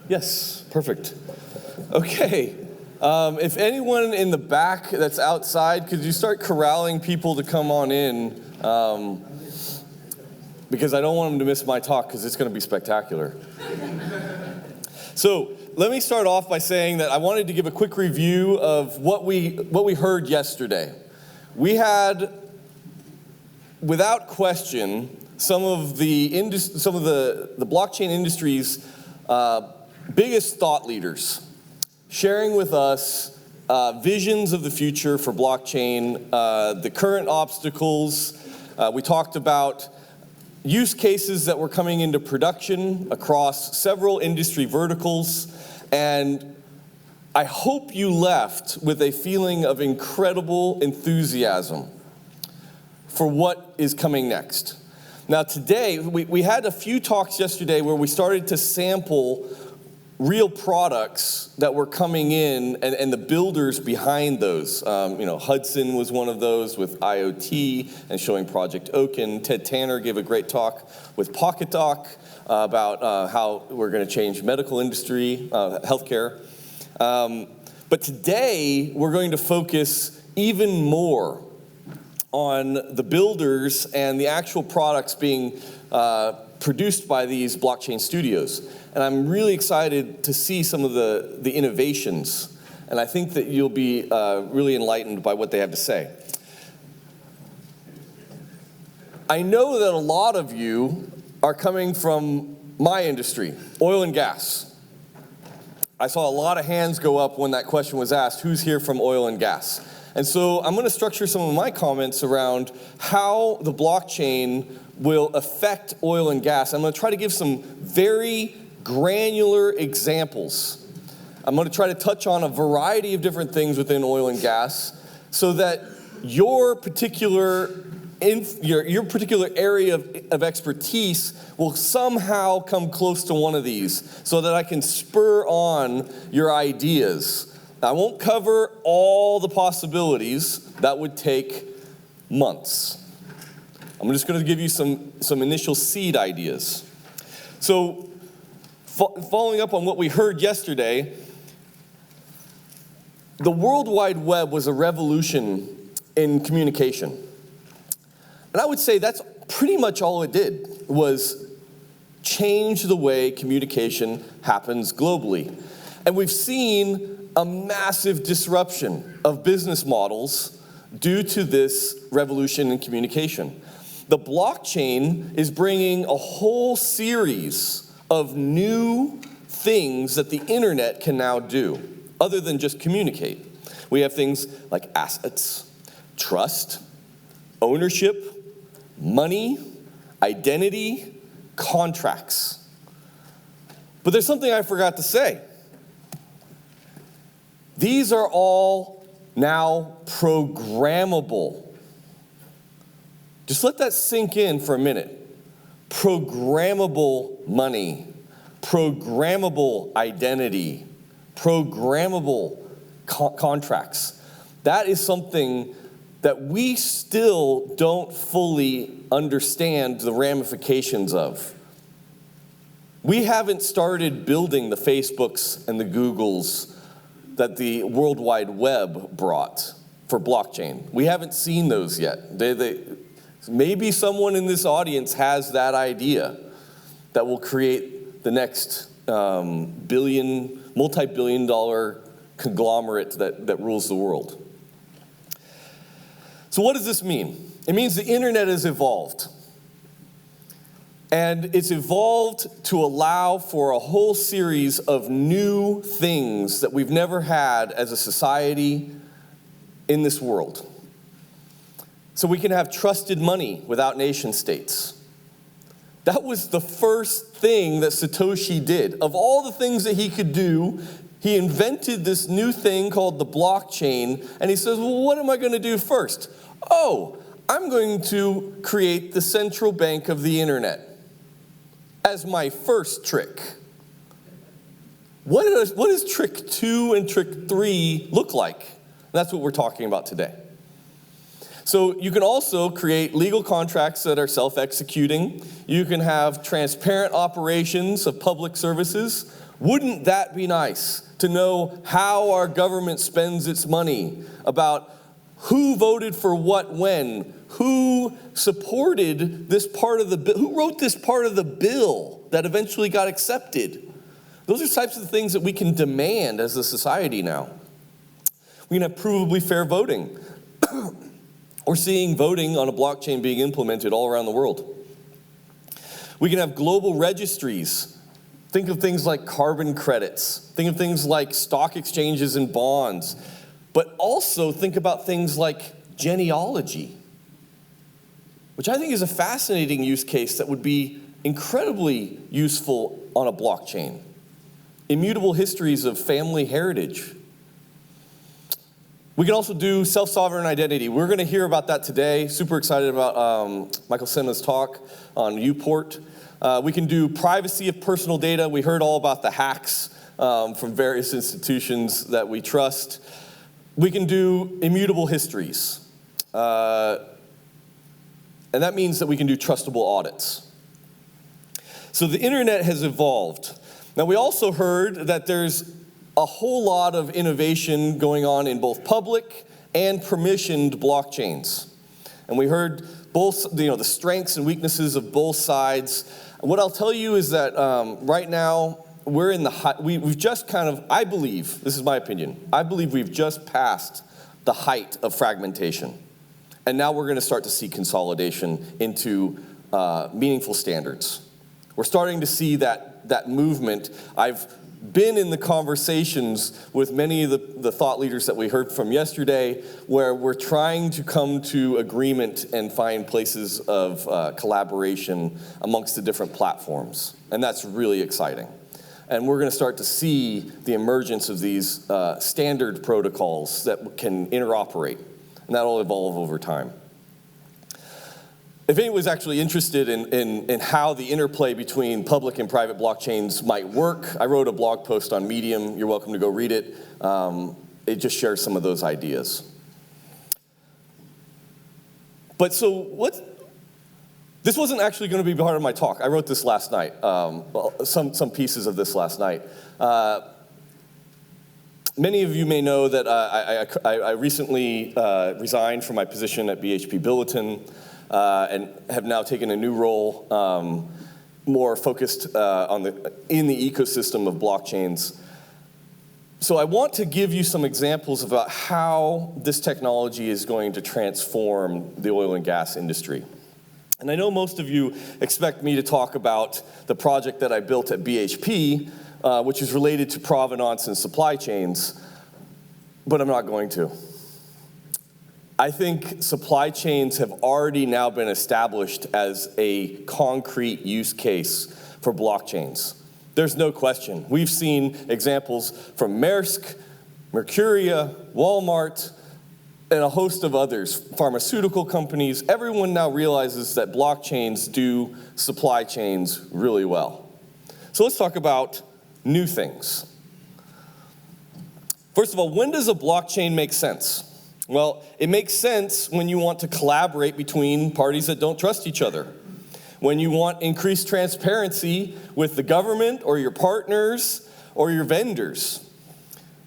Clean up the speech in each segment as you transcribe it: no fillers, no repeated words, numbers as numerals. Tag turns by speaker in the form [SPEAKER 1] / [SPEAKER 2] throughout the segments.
[SPEAKER 1] Yes, perfect. Okay. If anyone in the back that's outside, could you start corralling people to come on in? Because I don't want them to miss my talk because it's going to be spectacular. So let me start off by saying that I wanted to give a quick review of what we heard yesterday. We had, without question, some of the blockchain industry's biggest thought leaders sharing with us visions of the future for blockchain, the current obstacles. We talked about use cases that were coming into production across several industry verticals, and I hope you left with a feeling of incredible enthusiasm for what is coming next. Now today, we had a few talks yesterday where we started to sample real products that were coming in and the builders behind those. Hudson was one of those with IoT and showing Project Oaken. Ted Tanner gave a great talk with PocketDoc about how we're going to change medical industry, healthcare. But today, we're going to focus even more on the builders and the actual products being produced by these blockchain studios. And I'm really excited to see some of the innovations. And I think that you'll be really enlightened by what they have to say. I know that a lot of you are coming from my industry, oil and gas. I saw a lot of hands go up when that question was asked, who's here from oil and gas? And so I'm going to structure some of my comments around how the blockchain will affect oil and gas. I'm going to try to give some very granular examples. I'm going to try to touch on a variety of different things within oil and gas so that your particular area of expertise will somehow come close to one of these so that I can spur on your ideas. I won't cover all the possibilities. That would take months. I'm just going to give you some initial seed ideas. So, following up on what we heard yesterday, the World Wide Web was a revolution in communication. And I would say that's pretty much all it did, was change the way communication happens globally. And we've seen a massive disruption of business models due to this revolution in communication. The blockchain is bringing a whole series of new things that the internet can now do, other than just communicate. We have things like assets, trust, ownership, money, identity, contracts. But there's something I forgot to say. These are all now programmable. Just let that sink in for a minute. Programmable money, programmable identity, programmable contracts. That is something that we still don't fully understand the ramifications of. We haven't started building the Facebooks and the Googles that the World Wide Web brought for blockchain. We haven't seen those yet. Maybe someone in this audience has that idea that will create the next multi-billion dollar conglomerate that rules the world. So what does this mean? It means the internet has evolved. And it's evolved to allow for a whole series of new things that we've never had as a society in this world. So we can have trusted money without nation states. That was the first thing that Satoshi did. Of all the things that he could do, he invented this new thing called the blockchain, and he says, well, what am I going to do first? Oh, I'm going to create the central bank of the internet as my first trick. What does trick 2 and trick 3 look like? That's what we're talking about today. So you can also create legal contracts that are self-executing. You can have transparent operations of public services. Wouldn't that be nice to know how our government spends its money, about who voted for what when, who supported this part of the bill, who wrote this part of the bill that eventually got accepted? Those are types of things that we can demand as a society now. We can have provably fair voting. We're seeing voting on a blockchain being implemented all around the world. We can have global registries. Think of things like carbon credits. Think of things like stock exchanges and bonds. But also think about things like genealogy, which I think is a fascinating use case that would be incredibly useful on a blockchain. Immutable histories of family heritage. We can also do self-sovereign identity. We're going to hear about that today. Super excited about Michael Senna's talk on Uport. We can do privacy of personal data. We heard all about the hacks from various institutions that we trust. We can do immutable histories. And that means that we can do trustable audits. So the internet has evolved. Now, we also heard that there's a whole lot of innovation going on in both public and permissioned blockchains. And we heard both, the strengths and weaknesses of both sides. What I'll tell you is that right now, we're in the we've just kind of, I believe, this is my opinion, I believe we've just passed the height of fragmentation. And now we're going to start to see consolidation into meaningful standards. We're starting to see that movement. I've been in the conversations with many of the thought leaders that we heard from yesterday, where we're trying to come to agreement and find places of collaboration amongst the different platforms. And that's really exciting. And we're going to start to see the emergence of these standard protocols that can interoperate. And that'll evolve over time. If anyone's actually interested in how the interplay between public and private blockchains might work, I wrote a blog post on Medium. You're welcome to go read it. It just shares some of those ideas. But so this wasn't actually going to be part of my talk. I wrote this last night, some pieces of this last night. Many of you may know that I recently resigned from my position at BHP Billiton. And have now taken a new role, more focused in the ecosystem of blockchains. So I want to give you some examples about how this technology is going to transform the oil and gas industry. And I know most of you expect me to talk about the project that I built at BHP, which is related to provenance and supply chains, but I'm not going to. I think supply chains have already now been established as a concrete use case for blockchains. There's no question. We've seen examples from Maersk, Mercuria, Walmart, and a host of others, pharmaceutical companies. Everyone now realizes that blockchains do supply chains really well. So let's talk about new things. First of all, when does a blockchain make sense? Well, it makes sense when you want to collaborate between parties that don't trust each other. When you want increased transparency with the government or your partners or your vendors.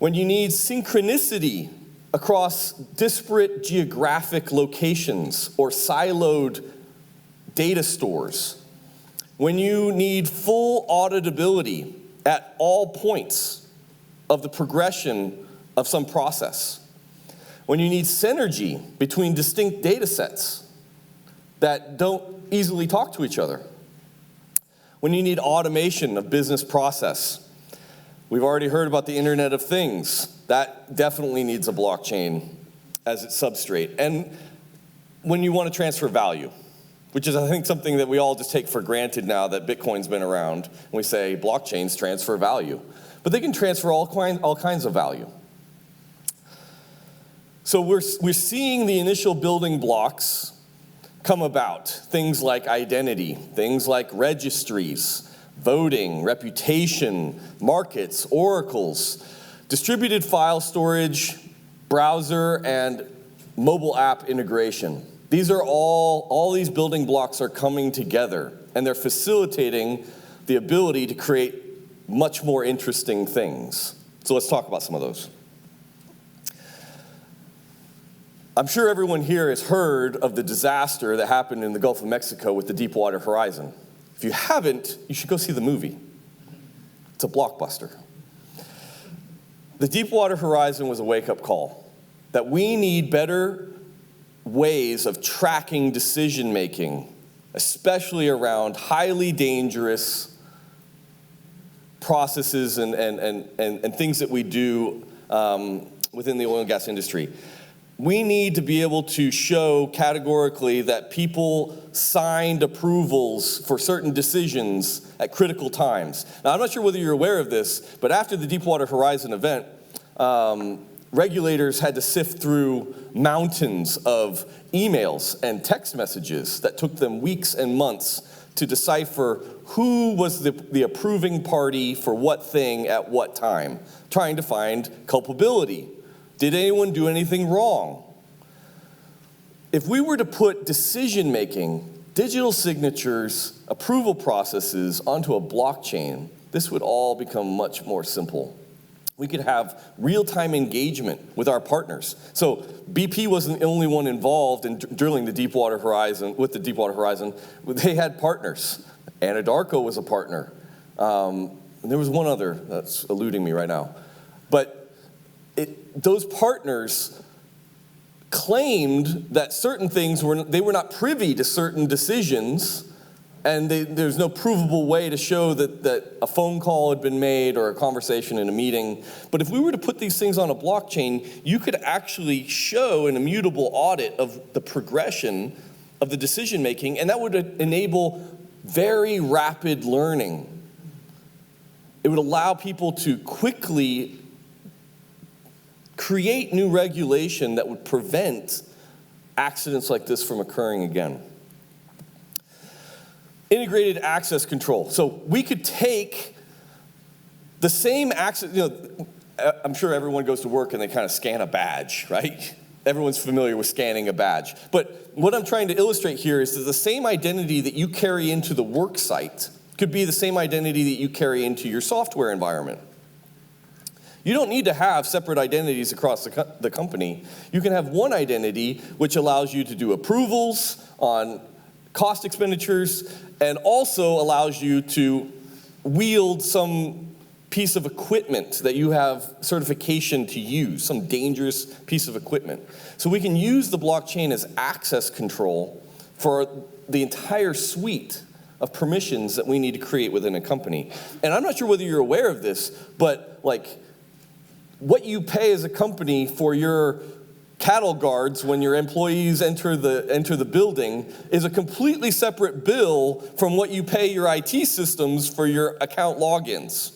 [SPEAKER 1] When you need synchronicity across disparate geographic locations or siloed data stores. When you need full auditability at all points of the progression of some process. When you need synergy between distinct data sets that don't easily talk to each other. When you need automation of business process. We've already heard about the Internet of Things. That definitely needs a blockchain as its substrate. And when you want to transfer value, which is, I think, something that we all just take for granted now that Bitcoin's been around. And we say blockchains transfer value. But they can transfer all kinds of value. So we're seeing the initial building blocks come about. Things like identity, things like registries, voting, reputation, markets, oracles, distributed file storage, browser, and mobile app integration. These are all these building blocks are coming together, and they're facilitating the ability to create much more interesting things. So let's talk about some of those. I'm sure everyone here has heard of the disaster that happened in the Gulf of Mexico with the Deepwater Horizon. If you haven't, you should go see the movie. It's a blockbuster. The Deepwater Horizon was a wake-up call that we need better ways of tracking decision-making, especially around highly dangerous processes and things that we do within the oil and gas industry. We need to be able to show categorically that people signed approvals for certain decisions at critical times. Now, I'm not sure whether you're aware of this, but after the Deepwater Horizon event, regulators had to sift through mountains of emails and text messages that took them weeks and months to decipher who was the approving party for what thing at what time, trying to find culpability. Did anyone do anything wrong? If we were to put decision-making, digital signatures, approval processes onto a blockchain, this would all become much more simple. We could have real-time engagement with our partners. So BP wasn't the only one involved in drilling the Deepwater Horizon, with the Deepwater Horizon. They had partners. Anadarko was a partner. And there was one other that's eluding me right now. But those partners claimed that certain things they were not privy to certain decisions, and there's no provable way to show that a phone call had been made or a conversation in a meeting. But if we were to put these things on a blockchain, you could actually show an immutable audit of the progression of the decision making, and that would enable very rapid learning. It would allow people to quickly create new regulation that would prevent accidents like this from occurring again. Integrated access control. So we could take the same access, I'm sure everyone goes to work and they kind of scan a badge, right? Everyone's familiar with scanning a badge. But what I'm trying to illustrate here is that the same identity that you carry into the work site could be the same identity that you carry into your software environment. You don't need to have separate identities across the company. You can have one identity which allows you to do approvals on cost expenditures and also allows you to wield some piece of equipment that you have certification to use, some dangerous piece of equipment. So we can use the blockchain as access control for the entire suite of permissions that we need to create within a company. And I'm not sure whether you're aware of this, but what you pay as a company for your cattle guards when your employees enter the building is a completely separate bill from what you pay your IT systems for your account logins,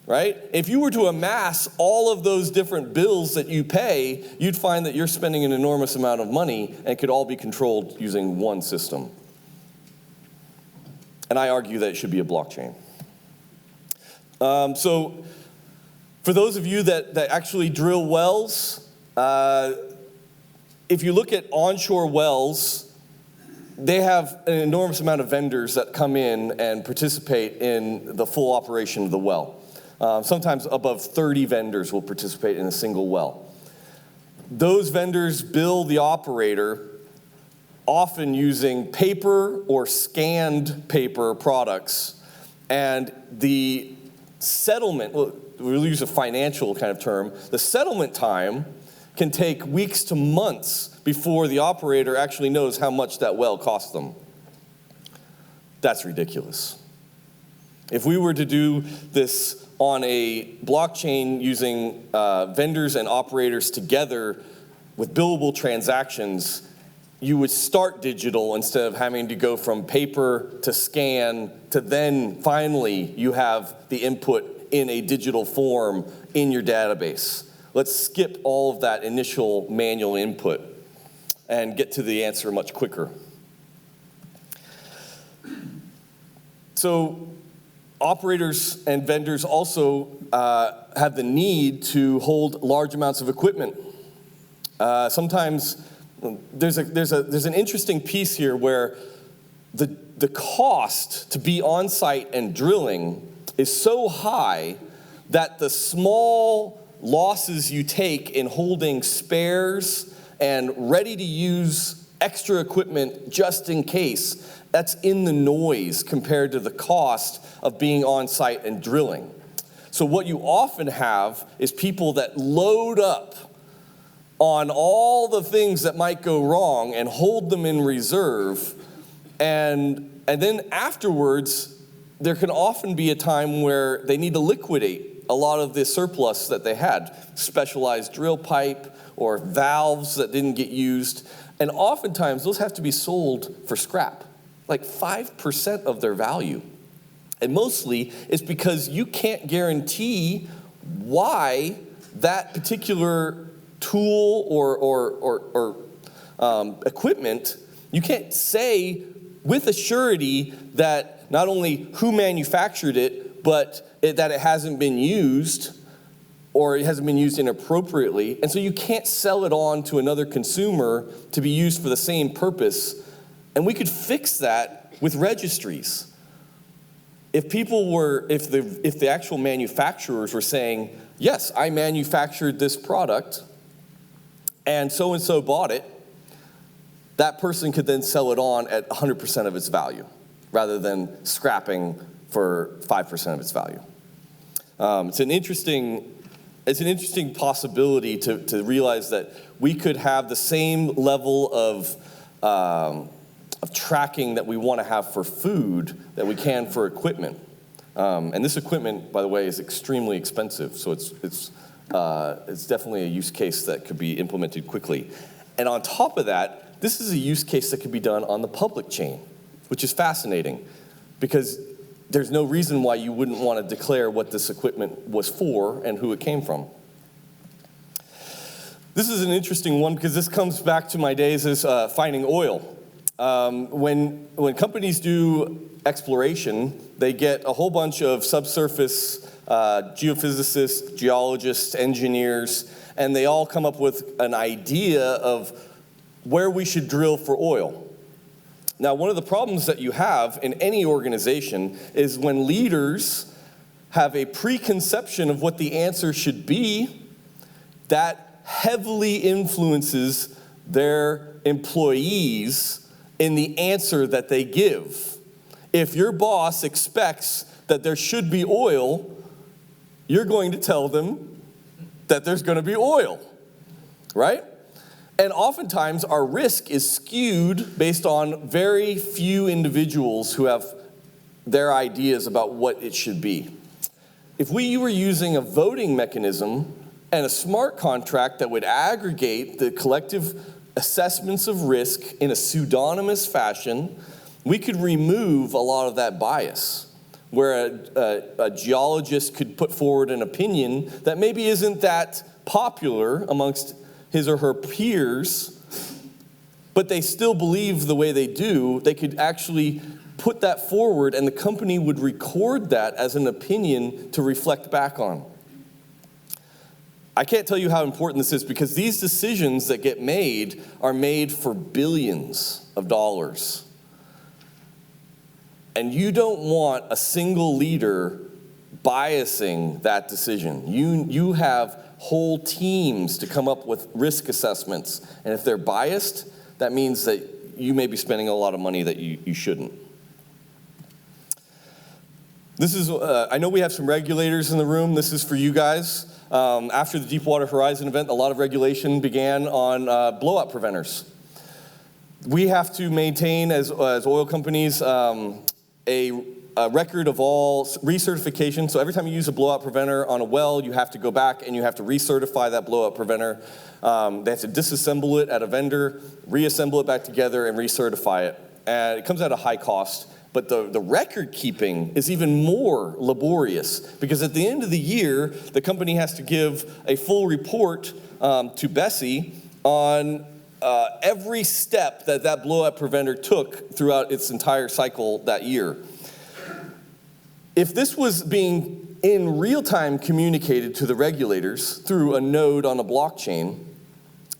[SPEAKER 1] right? If you were to amass all of those different bills that you pay, you'd find that you're spending an enormous amount of money and it could all be controlled using one system. And I argue that it should be a blockchain. So for those of you that actually drill wells, if you look at onshore wells, they have an enormous amount of vendors that come in and participate in the full operation of the well. Sometimes above 30 vendors will participate in a single well. Those vendors bill the operator often using paper or scanned paper products, and the settlement, we'll use a financial kind of term, the settlement time can take weeks to months before the operator actually knows how much that well cost them. That's ridiculous. If we were to do this on a blockchain using vendors and operators together with billable transactions, you would start digital instead of having to go from paper to scan to then finally you have the input in a digital form in your database. Let's skip all of that initial manual input and get to the answer much quicker. So operators and vendors also have the need to hold large amounts of equipment. Sometimes there's an interesting piece here where the cost to be on site and drilling is so high that the small losses you take in holding spares and ready-to-use extra equipment just in case, that's in the noise compared to the cost of being on site and drilling. So what you often have is people that load up on all the things that might go wrong and hold them in reserve, and then afterwards, there can often be a time where they need to liquidate a lot of the surplus that they had, specialized drill pipe or valves that didn't get used, and oftentimes those have to be sold for scrap, like 5% of their value. And mostly it's because you can't guarantee why that particular tool or equipment, you can't say with a surety that not only who manufactured it, but that it hasn't been used or it hasn't been used inappropriately. And so you can't sell it on to another consumer to be used for the same purpose. And we could fix that with registries. If the actual manufacturers were saying, yes, I manufactured this product and so bought it, that person could then sell it on at 100% of its value rather than scrapping for 5% of its value. It's an interesting possibility to realize that we could have the same level of tracking that we want to have for food that we can for equipment. And this equipment, by the way, is extremely expensive, so it's definitely a use case that could be implemented quickly. And on top of that, this is a use case that could be done on the public chain, which is fascinating because there's no reason why you wouldn't want to declare what this equipment was for and who it came from. This is an interesting one because this comes back to my days as finding oil. When companies do exploration, they get a whole bunch of subsurface geophysicists, geologists, engineers, and they all come up with an idea of where we should drill for oil. Now, one of the problems that you have in any organization is when leaders have a preconception of what the answer should be, that heavily influences their employees in the answer that they give. If your boss expects that there should be oil, you're going to tell them that there's going to be oil, right? And oftentimes our risk is skewed based on very few individuals who have their ideas about what it should be. If we were using a voting mechanism and a smart contract that would aggregate the collective assessments of risk in a pseudonymous fashion, we could remove a lot of that bias, where a geologist could put forward an opinion that maybe isn't that popular amongst his or her peers, but they still believe the way they do. They could actually put that forward and the company would record that as an opinion to reflect back on. I can't tell you how important this is because these decisions that get made are made for billions of dollars. And you don't want a single leader biasing that decision. You have whole teams to come up with risk assessments. And if they're biased, that means that you may be spending a lot of money that you shouldn't. This is, I know we have some regulators in the room. This is for you guys. After the Deepwater Horizon event, a lot of regulation began on blowout preventers. We have to maintain, as oil companies, a record of all recertification. So every time you use a blowout preventer on a well, you have to go back and you have to recertify that blowout preventer. They have to disassemble it at a vendor, reassemble it back together, and recertify it. And it comes at a high cost. But the record keeping is even more laborious because at the end of the year, the company has to give a full report to Bessie on every step that blowout preventer took throughout its entire cycle that year. If this was being in real time communicated to the regulators through a node on a blockchain,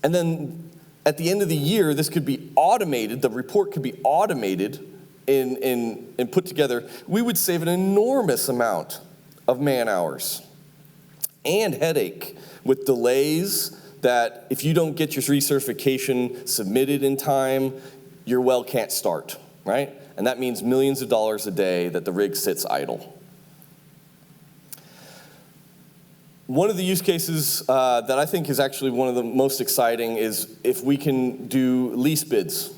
[SPEAKER 1] And then at the end of the year, this could be automated, the report could be automated and put together. We would save an enormous amount of man hours and headache with delays that if you don't get your recertification submitted in time, your well can't start, right? And that means millions of dollars a day that the rig sits idle. One of the use cases that I think is actually one of the most exciting is if we can do lease bids.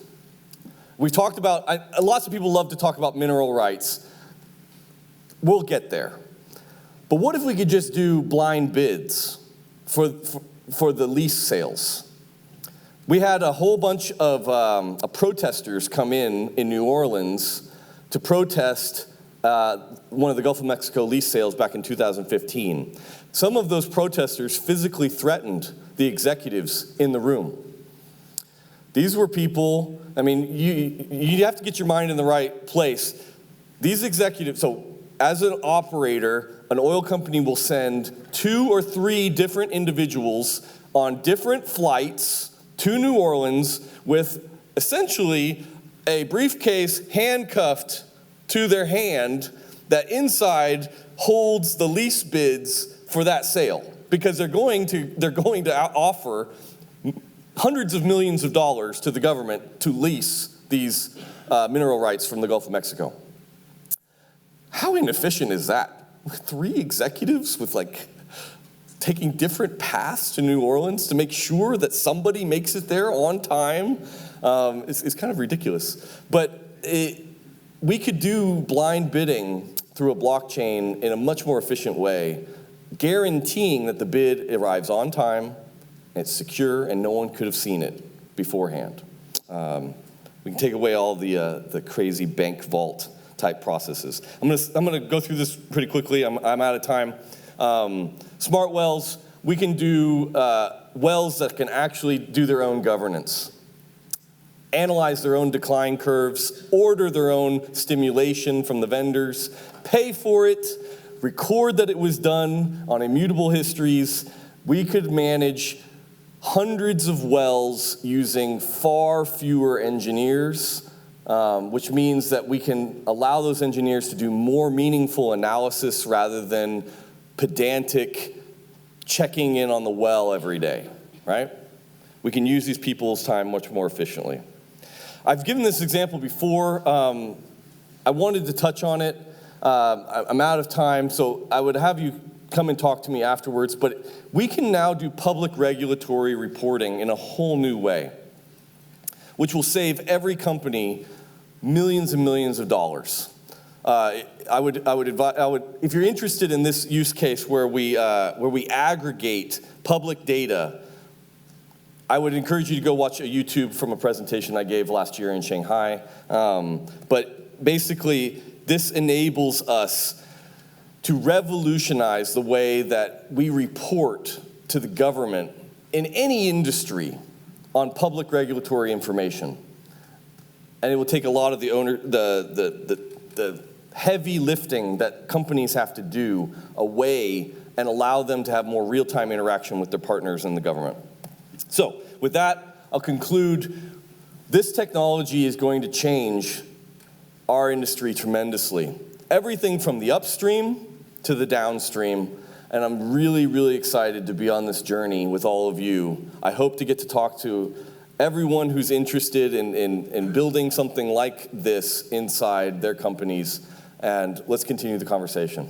[SPEAKER 1] We've talked about, lots of people love to talk about mineral rights. We'll get there. But what if we could just do blind bids for the lease sales? We had a whole bunch of protesters come in New Orleans to protest one of the Gulf of Mexico lease sales back in 2015. Some of those protesters physically threatened the executives in the room. These were people, I mean, you have to get your mind in the right place. These executives, so as an operator, an oil company will send 2 or 3 different individuals on different flights to New Orleans with essentially a briefcase handcuffed to their hand that inside holds the lease bids for that sale, because they're going to offer hundreds of millions of dollars to the government to lease these mineral rights from the Gulf of Mexico. How inefficient is that? 3 executives with taking different paths to New Orleans to make sure that somebody makes it there on time. It's kind of ridiculous. But we could do blind bidding through a blockchain in a much more efficient way, guaranteeing that the bid arrives on time, it's secure, and no one could have seen it beforehand. We can take away all the crazy bank vault type processes. I'm gonna go through this pretty quickly. I'm out of time. Smart wells, we can do wells that can actually do their own governance, analyze their own decline curves, order their own stimulation from the vendors, pay for it, record that it was done on immutable histories. We could manage hundreds of wells using far fewer engineers, which means that we can allow those engineers to do more meaningful analysis rather than pedantic checking in on the well every day, right? We can use these people's time much more efficiently. I've given this example before. I wanted to touch on it. I'm out of time, so I would have you come and talk to me afterwards, but we can now do public regulatory reporting in a whole new way, which will save every company millions and millions of dollars. I would, if you're interested in this use case where we aggregate public data, I would encourage you to go watch a YouTube from a presentation I gave last year in Shanghai. But basically, this enables us to revolutionize the way that we report to the government in any industry on public regulatory information. And it will take a lot of the heavy lifting that companies have to do away and allow them to have more real-time interaction with their partners in the government. So with that, I'll conclude. This technology is going to change our industry tremendously. Everything from the upstream to the downstream. And I'm really, really excited to be on this journey with all of you. I hope to get to talk to everyone who's interested in building something like this inside their companies. And let's continue the conversation.